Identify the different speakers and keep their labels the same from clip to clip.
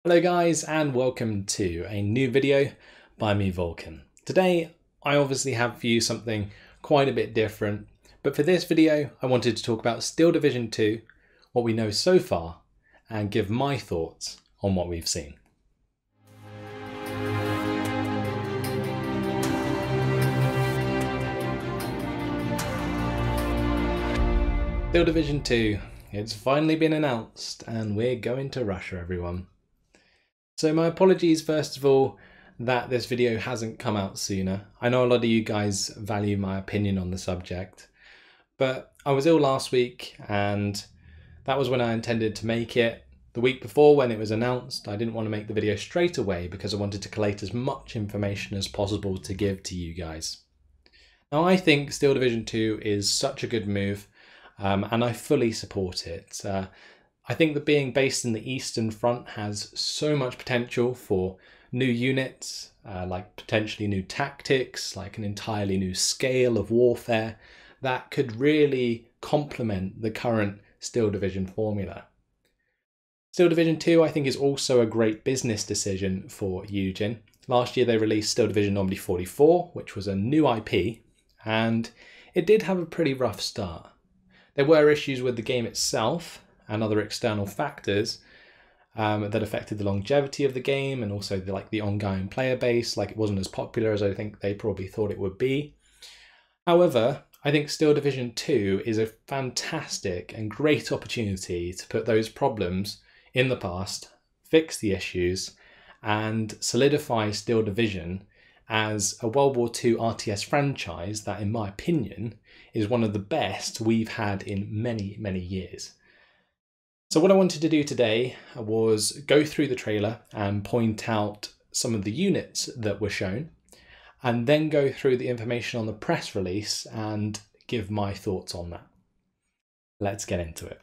Speaker 1: Hello guys, and welcome to a new video by me, Vulcan. Today I obviously have for you something quite a bit different, but for this video I wanted to talk about Steel Division 2, what we know so far, and give my thoughts on what we've seen. Steel Division 2, it's finally been announced and we're going to Russia, everyone. So my apologies first of all that this video hasn't come out sooner. I know a lot of you guys value my opinion on the subject, but I was ill last week and that was when I intended to make it. The week before when it was announced, I didn't want to make the video straight away because I wanted to collate as much information as possible to give to you guys. Now I think Steel Division 2 is such a good move and I fully support it. I think that being based in the Eastern Front has so much potential for new units, like potentially new tactics, like an entirely new scale of warfare that could really complement the current Steel Division formula. Steel Division 2 I think is also a great business decision for Eugene. Last year they released Steel Division Normandy 44, which was a new IP, and it did have a pretty rough start. There were issues with the game itself and other external factors that affected the longevity of the game and also the ongoing player base. Like, it wasn't as popular as I think they probably thought it would be. However, I think Steel Division 2 is a fantastic and great opportunity to put those problems in the past, fix the issues, and solidify Steel Division as a World War II RTS franchise that, in my opinion, is one of the best we've had in many, many years. So what I wanted to do today was go through the trailer and point out some of the units that were shown, and then go through the information on the press release and give my thoughts on that. Let's get into it.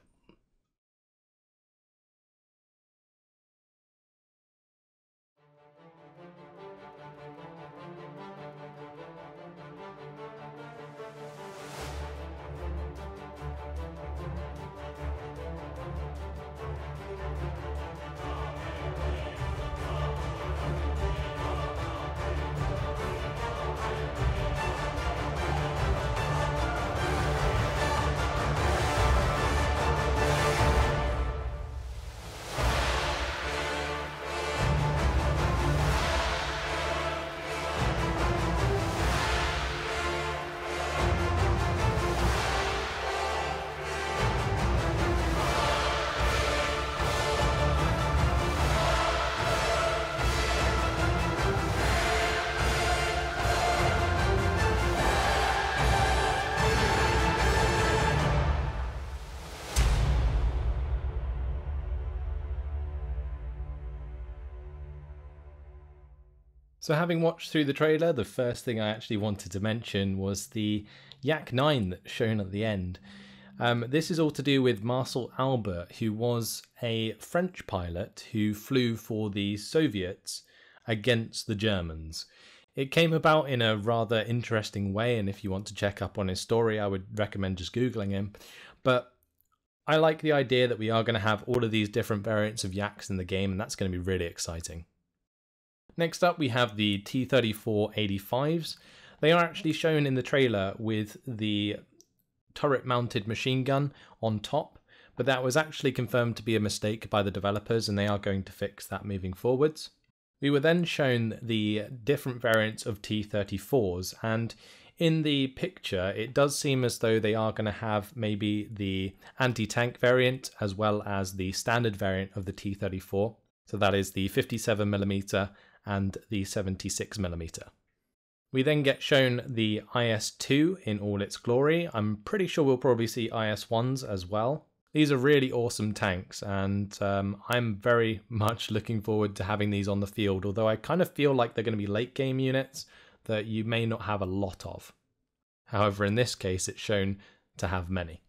Speaker 1: So having watched through the trailer, the first thing I actually wanted to mention was the Yak 9 that's shown at the end. This is all to do with Marcel Albert, who was a French pilot who flew for the Soviets against the Germans. It came about in a rather interesting way, and if you want to check up on his story, I would recommend just Googling him. But I like the idea that we are going to have all of these different variants of Yaks in the game, and that's going to be really exciting. Next up we have the T-34-85s. They are actually shown in the trailer with the turret mounted machine gun on top, but that was actually confirmed to be a mistake by the developers and they are going to fix that moving forwards. We were then shown the different variants of T-34s, and in the picture it does seem as though they are going to have maybe the anti-tank variant as well as the standard variant of the T-34. So that is the 57mm and the 76mm. We then get shown the IS-2 in all its glory. I'm pretty sure we'll probably see IS-1s as well. These are really awesome tanks, and I'm very much looking forward to having these on the field, although I kind of feel like they're going to be late game units that you may not have a lot of. However, in this case it's shown to have many.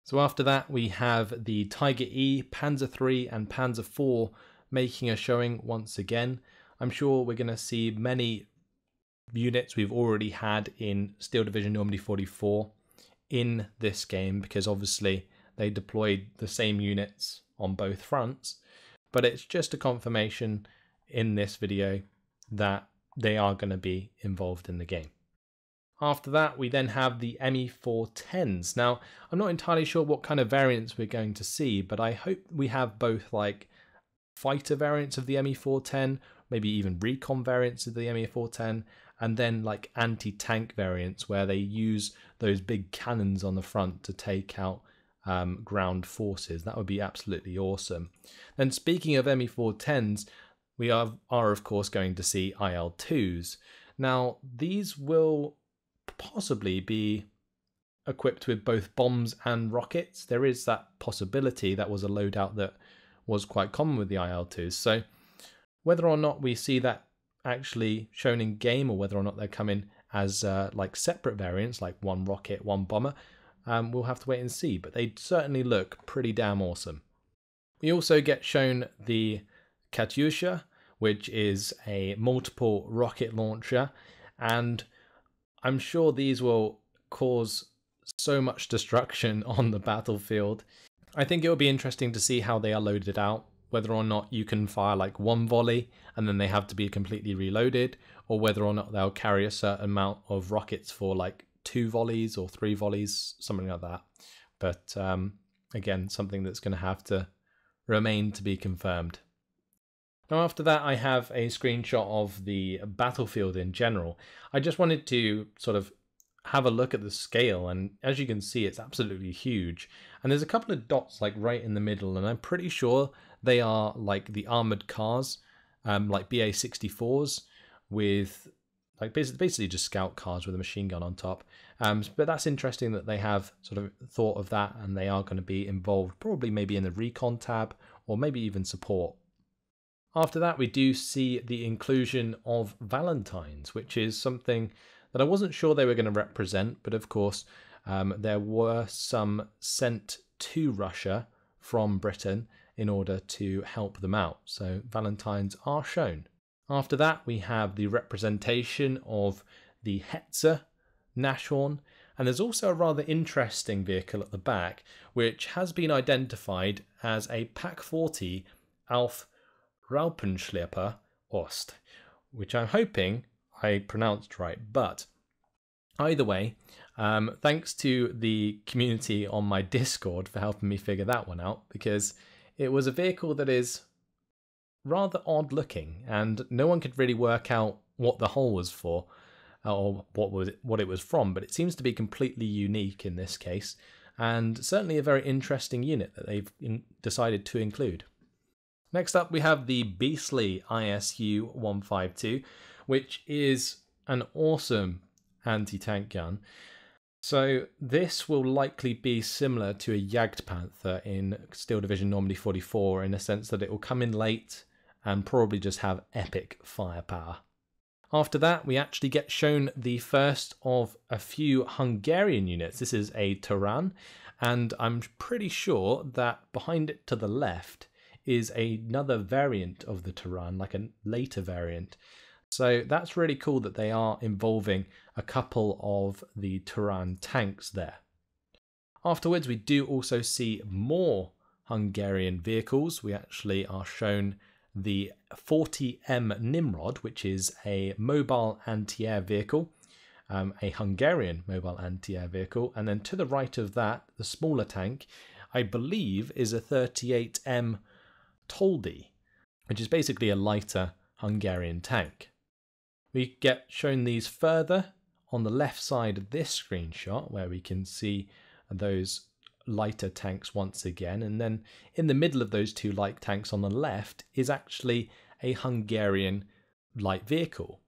Speaker 1: So after that we have the Tiger E, Panzer III and Panzer IV making a showing once again. I'm sure we're going to see many units we've already had in Steel Division Normandy 44 in this game, because obviously they deployed the same units on both fronts. but it's just a confirmation in this video that they are going to be involved in the game. After that, we then have the ME410s. Now, I'm not entirely sure what kind of variants we're going to see, but I hope we have both like fighter variants of the ME410, maybe even recon variants of the ME410, and then like anti-tank variants where they use those big cannons on the front to take out ground forces. That would be absolutely awesome. Then speaking of ME410s, we are of course going to see IL-2s. Now, these will possibly be equipped with both bombs and rockets. There is that possibility. That was a loadout that was quite common with the IL-2s. So whether or not we see that actually shown in game, or whether or not they're coming as like separate variants, like one rocket, one bomber, we'll have to wait and see. But they certainly look pretty damn awesome. We also get shown the Katyusha, which is a multiple rocket launcher, and I'm sure these will cause so much destruction on the battlefield. I think it will be interesting to see how they are loaded out, whether or not you can fire like one volley and then they have to be completely reloaded, or whether or not they'll carry a certain amount of rockets for like 2 volleys or 3 volleys, something like that. But again, something that's going to have to remain to be confirmed. Now after that, I have a screenshot of the battlefield in general. I just wanted to sort of have a look at the scale, and as you can see, it's absolutely huge. And there's a couple of dots like right in the middle, and I'm pretty sure they are like the armored cars, like BA-64s with like basically just scout cars with a machine gun on top. But that's interesting that they have sort of thought of that, and they are going to be involved probably maybe in the recon tab, or maybe even support. After that, we do see the inclusion of Valentines, which is something that I wasn't sure they were going to represent, but of course there were some sent to Russia from Britain in order to help them out. So Valentines are shown. After that, we have the representation of the Hetzer Nashorn, and there's also a rather interesting vehicle at the back, which has been identified as a Pak-40 Alf Raupenschlepper Ost, which I'm hoping I pronounced right. But either way, thanks to the community on my Discord for helping me figure that one out, because it was a vehicle that is rather odd looking, and no one could really work out what the hull was for, or what it was from, but it seems to be completely unique in this case, and certainly a very interesting unit that they've decided to include. Next up, we have the beastly ISU-152, which is an awesome anti-tank gun. So this will likely be similar to a Jagdpanther in Steel Division Normandy 44, in a sense that it will come in late and probably just have epic firepower. After that, we actually get shown the first of a few Hungarian units. This is a Turan, and I'm pretty sure that behind it to the left is another variant of the Turan, like a later variant. So that's really cool that they are involving a couple of the Turan tanks there. Afterwards, we do also see more Hungarian vehicles. We actually are shown the 40M Nimrod, which is a mobile anti-air vehicle, a Hungarian mobile anti-air vehicle. And then to the right of that, the smaller tank, I believe is a 38M Toldi, which is basically a lighter Hungarian tank. We get shown these further on the left side of this screenshot, where we can see those lighter tanks once again, and then in the middle of those two light tanks on the left is actually a Hungarian light vehicle.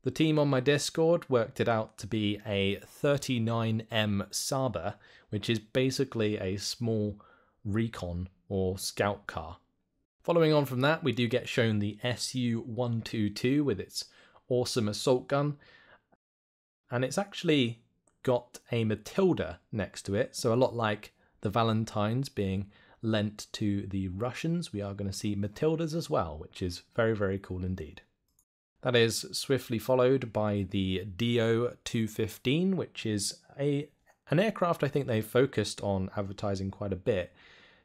Speaker 1: The team on my Discord worked it out to be a 39M Saba, which is basically a small recon or scout car. Following on from that, we do get shown the Su-122 with its awesome assault gun, and it's actually got a Matilda next to it, so a lot like the Valentines being lent to the Russians, we are going to see Matildas as well, which is very, very cool indeed. That is swiftly followed by the Do-215, which is an aircraft I think they've focused on advertising quite a bit.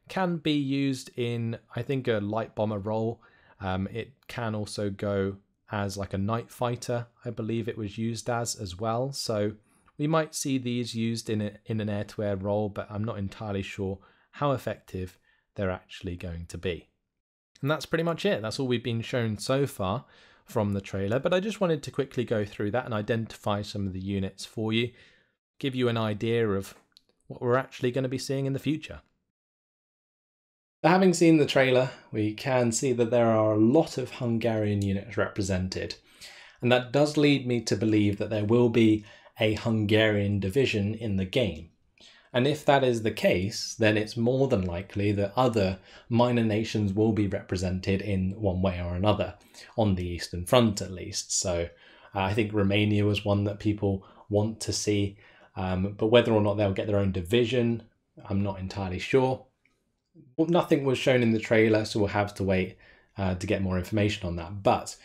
Speaker 1: can be used in, I think, a light bomber role. It can also go as like a night fighter, I believe it was used as well. So we might see these used in an air-to-air role, but I'm not entirely sure how effective they're actually going to be. And that's pretty much it. That's all we've been shown so far from the trailer, but I just wanted to quickly go through that and identify some of the units for you, give you an idea of what we're actually going to be seeing in the future. Having seen the trailer, we can see that there are a lot of Hungarian units represented, and that does lead me to believe that there will be a Hungarian division in the game. And if that is the case, then it's more than likely that other minor nations will be represented in one way or another, on the Eastern Front at least. So I think Romania was one that people want to see, but whether or not they'll get their own division, I'm not entirely sure. Well, nothing was shown in the trailer, so we'll have to wait to get more information on that. But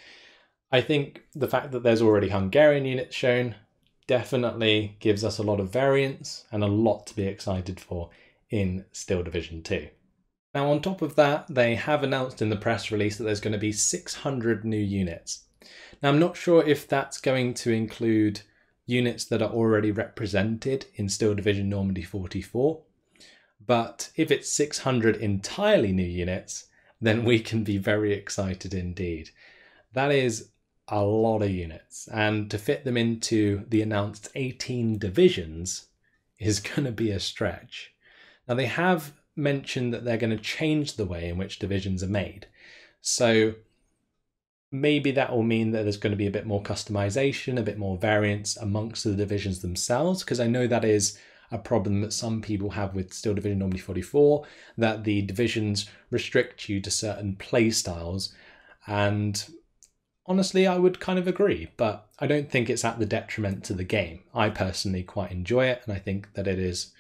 Speaker 1: I think the fact that there's already Hungarian units shown definitely gives us a lot of variance and a lot to be excited for in Steel Division 2. Now, on top of that, they have announced in the press release that there's going to be 600 new units. Now, I'm not sure if that's going to include units that are already represented in Steel Division Normandy 44, but if it's 600 entirely new units, then we can be very excited indeed. That is a lot of units, and to fit them into the announced 18 divisions is going to be a stretch. Now, they have mentioned that they're going to change the way in which divisions are made, so maybe that will mean that there's going to be a bit more customization, a bit more variance amongst the divisions themselves, because I know that is a problem that some people have with Steel Division Normandy 44, that the divisions restrict you to certain play styles, and honestly, I would kind of agree, but I don't think it's at the detriment to the game. I personally quite enjoy it, and I think that it is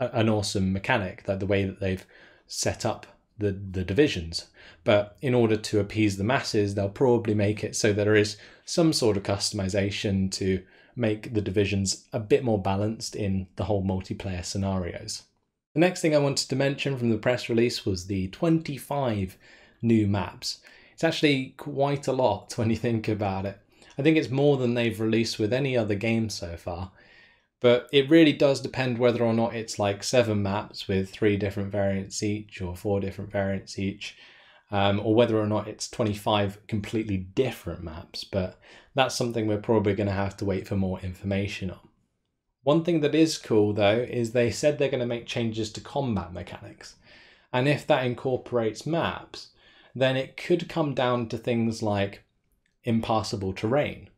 Speaker 1: an awesome mechanic, like the way that they've set up the divisions. But in order to appease the masses, they'll probably make it so that there is some sort of customization to make the divisions a bit more balanced in the whole multiplayer scenarios. The next thing I wanted to mention from the press release was the 25 new maps. It's actually quite a lot when you think about it. I think it's more than they've released with any other game so far, but it really does depend whether or not it's like 7 maps with 3 different variants each or 4 different variants each, or whether or not it's 25 completely different maps, but that's something we're probably going to have to wait for more information on. One thing that is cool though is they said they're going to make changes to combat mechanics, and if that incorporates maps, then it could come down to things like impassable terrain.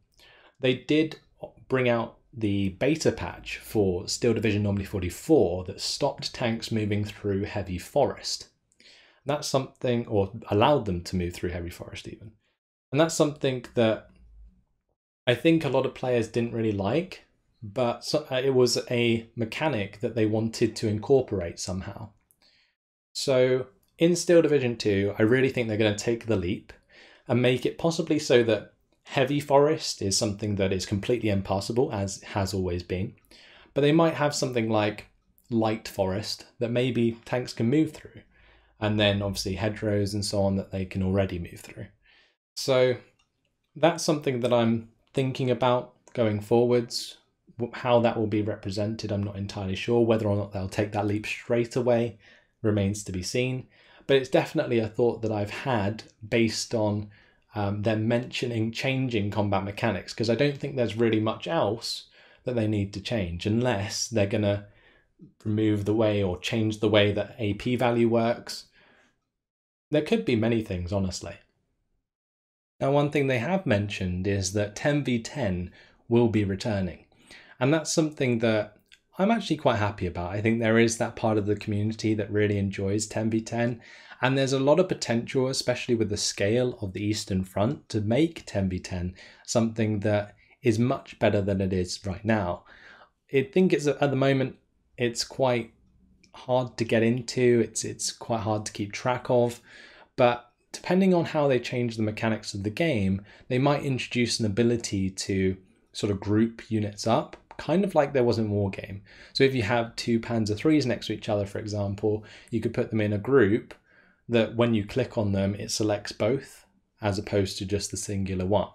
Speaker 1: They did bring out the beta patch for Steel Division Normandy 44 that stopped tanks moving through heavy forest. That's something, or allowed them to move through heavy forest even. And that's something that I think a lot of players didn't really like, but it was a mechanic that they wanted to incorporate somehow. So in Steel Division 2, I really think they're going to take the leap and make it possibly so that heavy forest is something that is completely impassable, as has always been. But they might have something like light forest that maybe tanks can move through. And then obviously hedgerows and so on that they can already move through. So that's something that I'm thinking about going forwards. How that will be represented, I'm not entirely sure. Whether or not they'll take that leap straight away remains to be seen. But it's definitely a thought that I've had based on them mentioning changing combat mechanics, because I don't think there's really much else that they need to change unless they're going to remove the way or change the way that AP value works. There could be many things, honestly. Now, one thing they have mentioned is that 10v10 will be returning, and that's something that I'm actually quite happy about. I think there is that part of the community that really enjoys 10v10, and there's a lot of potential, especially with the scale of the Eastern Front, to make 10v10 something that is much better than it is right now. I think at the moment it's quite hard to get into, it's quite hard to keep track of, but depending on how they change the mechanics of the game, they might introduce an ability to sort of group units up, kind of like there was in Wargame. So if you have two Panzer IIIs next to each other, for example, you could put them in a group that when you click on them, it selects both as opposed to just the singular one.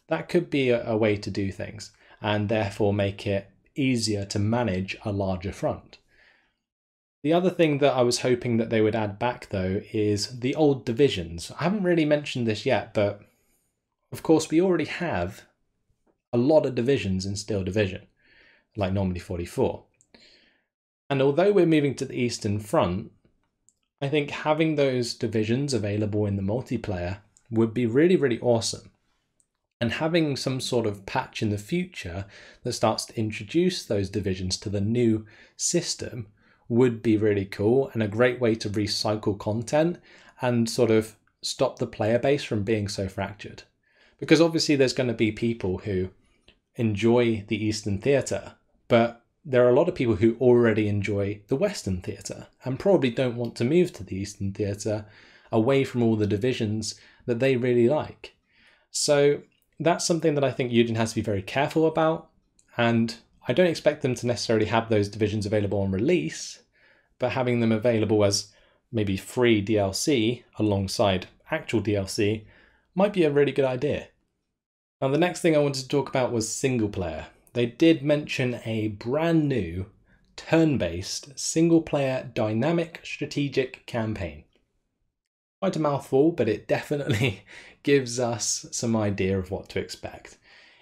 Speaker 1: That could be a way to do things and therefore make it easier to manage a larger front. The other thing that I was hoping that they would add back though is the old divisions. I haven't really mentioned this yet, but of course we already have a lot of divisions in Steel Division, like Normandy 44. And although we're moving to the Eastern Front, I think having those divisions available in the multiplayer would be really, really awesome. And having some sort of patch in the future that starts to introduce those divisions to the new system would be really cool and a great way to recycle content and sort of stop the player base from being so fractured. Because obviously there's going to be people who enjoy the Eastern Theatre, but there are a lot of people who already enjoy the Western Theatre and probably don't want to move to the Eastern Theatre away from all the divisions that they really like. So that's something that I think Eugen has to be very careful about, and I don't expect them to necessarily have those divisions available on release, but having them available as maybe free DLC alongside actual DLC might be a really good idea. Now the next thing I wanted to talk about was single player. They did mention a brand new turn-based single player dynamic strategic campaign. Quite a mouthful, but it definitely gives us some idea of what to expect.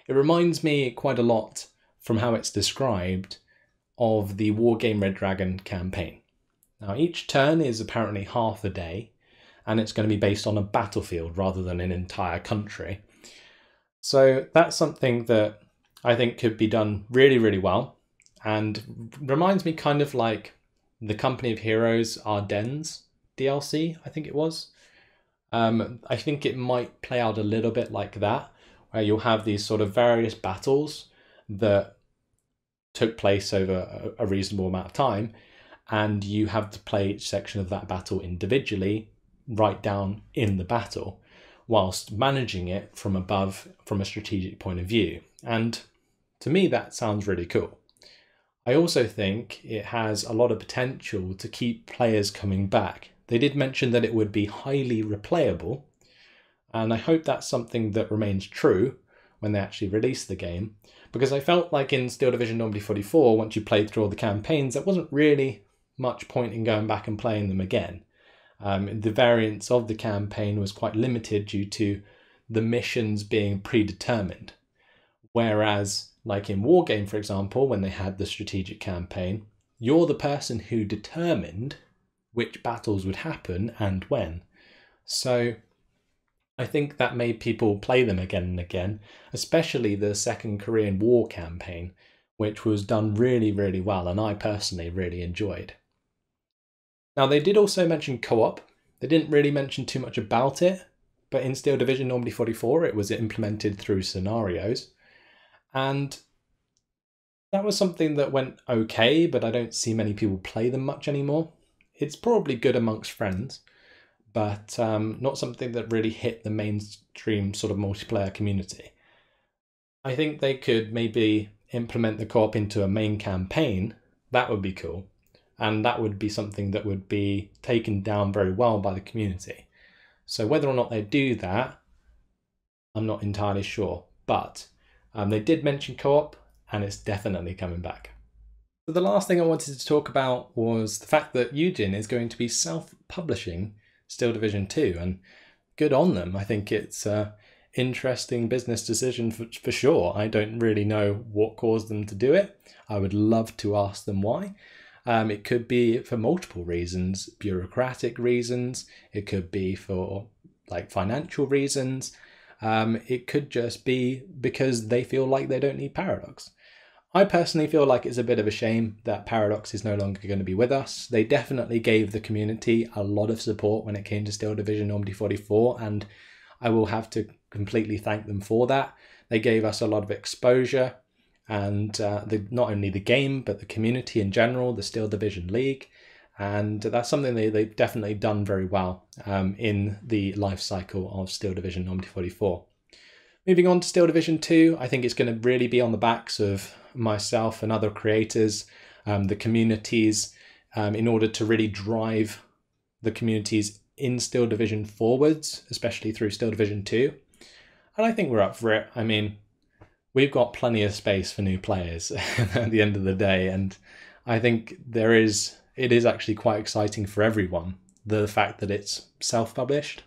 Speaker 1: It reminds me quite a lot from how it's described of the Wargame Red Dragon campaign. Now each turn is apparently half a day, and it's going to be based on a battlefield rather than an entire country. So that's something that I think could be done really, really well, and reminds me kind of like the Company of Heroes Ardennes DLC, I think it was. I think it might play out a little bit like that, where you'll have these sort of various battles that took place over a reasonable amount of time, and you have to play each section of that battle individually, right down in the battle, whilst managing it from above from a strategic point of view. And to me, that sounds really cool. I also think it has a lot of potential to keep players coming back. They did mention that it would be highly replayable, and I hope that's something that remains true when they actually release the game, because I felt like in Steel Division Normandy 44, once you played through all the campaigns, there wasn't really much point in going back and playing them again. The variance of the campaign was quite limited due to the missions being predetermined. Whereas, like in Wargame, for example, when they had the strategic campaign, you're the person who determined which battles would happen and when. So I think that made people play them again and again, especially the Second Korean War campaign, which was done really, really well, and I personally really enjoyed. Now, they did also mention co-op. They didn't really mention too much about it, but in Steel Division Normandy 44, it was implemented through scenarios. And that was something that went okay, but I don't see many people play them much anymore. It's probably good amongst friends, but not something that really hit the mainstream sort of multiplayer community. I think they could maybe implement the co-op into a main campaign. That would be cool. And that would be something that would be taken down very well by the community. So whether or not they do that, I'm not entirely sure. But they did mention co-op, and it's definitely coming back. So the last thing I wanted to talk about was the fact that Eugen is going to be self-publishing Steel Division 2, and good on them. I think it's an interesting business decision for sure. I don't really know what caused them to do it. I would love to ask them why. It could be for multiple reasons, bureaucratic reasons. It could be for like financial reasons. It could just be because they feel like they don't need Paradox. I personally feel like it's a bit of a shame that Paradox is no longer going to be with us. They definitely gave the community a lot of support when it came to Steel Division Normandy 44, and I will have to completely thank them for that. They gave us a lot of exposure, and not only the game, but the community in general, the Steel Division League. And that's something they've definitely done very well in the life cycle of Steel Division Normandy 44. Moving on to Steel Division 2, I think it's going to really be on the backs of myself and other creators, the communities, in order to really drive the communities in Steel Division forwards, especially through Steel Division 2. And I think we're up for it. I mean, we've got plenty of space for new players at the end of the day, and I think it is actually quite exciting for everyone, the fact that it's self-published,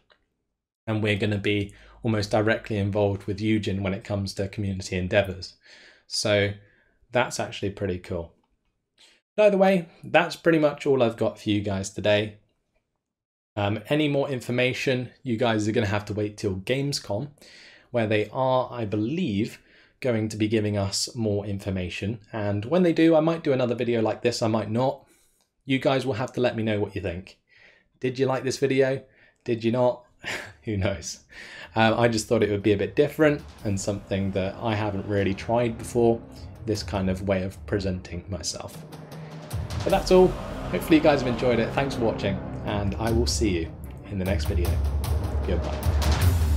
Speaker 1: and we're going to be almost directly involved with Eugen when it comes to community endeavors. So that's actually pretty cool. But either way, that's pretty much all I've got for you guys today. Any more information, you guys are going to have to wait till Gamescom, where they are, I believe, going to be giving us more information. And when they do, I might do another video like this, I might not. You guys will have to let me know what you think. Did you like this video? Did you not? Who knows? I just thought it would be a bit different and something that I haven't really tried before, this kind of way of presenting myself. But that's all. Hopefully you guys have enjoyed it. Thanks for watching, and I will see you in the next video. Goodbye.